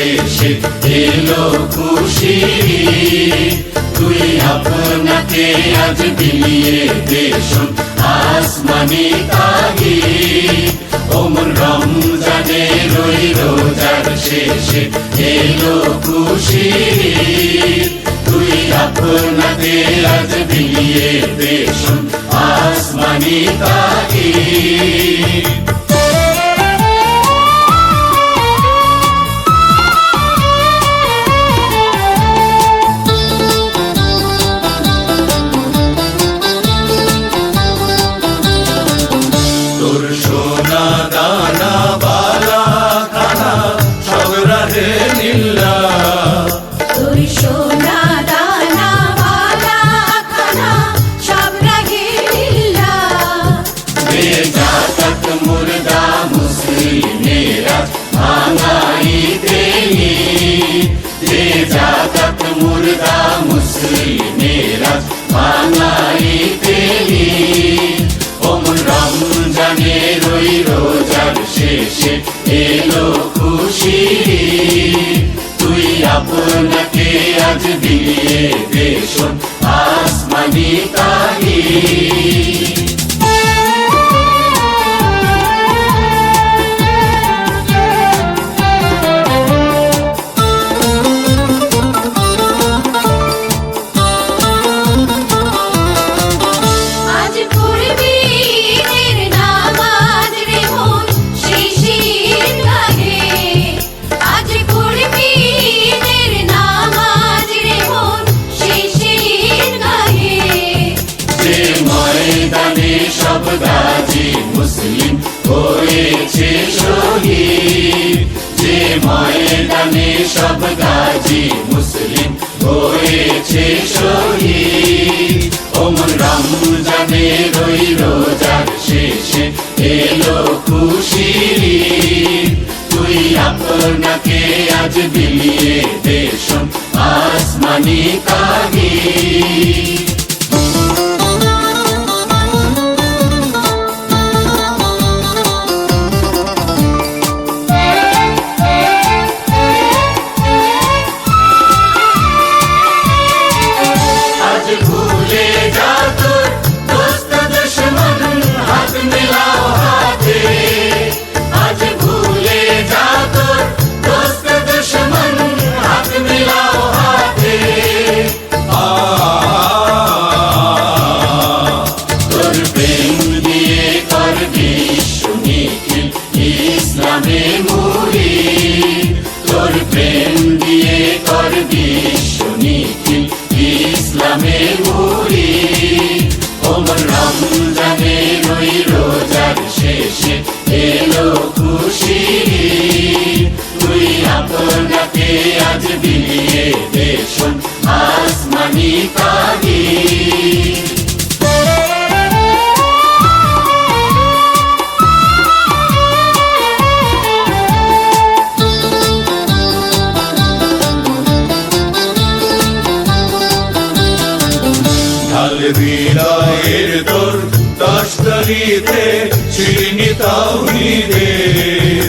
শেষে এলো খুশি তুই আপনাকে আজ বিলিয়ে দেশন আসমানি তাগি ওমন রমজানে রই রোজার শেষে এলো খুশি তুই আপনাকে আজ বিলিয়ে দেশন আসমানি তাগি তোর সোনা দানা বালা খানা সব রাহে নীলা তোর সোনা দানা বালা খানা সব রাহে নীলা বেজাত মুর্দা মুসলিমেরা ভাঙাইতে নি বেজাত মুর্দা মুসলিমেরা ভাঙাইতে নি ওমন রমজানে রই রোজার শেষে এলো খুশি তুই আপনাকে আজ বিলিয়ে দেশন আসমানি তাগি সব গাজী মুসলিম হয়েছে শহীদ যে ময়দানে সব গাজী মুসলিম হয়েছে শহীদ ওমন রমজানে রই রোজার শেষে এলো খুশি তুই আপনাকে আজ বিলিয়ে দেশন আসমানি তাগি ইসলামে মুড়ি তোর প্রেম দিয়ে কর বিশ্ব নিখিল ইসলামে মুড়ি ওমন রমজানে রই রোজার শেষে এলো খুশি তুই আপনাকে আজ বিলিয়ে দেশন আসমানি তাগি ঢাল বিদায়ের তোর দশতলিতে শিরিনি তাওহীদের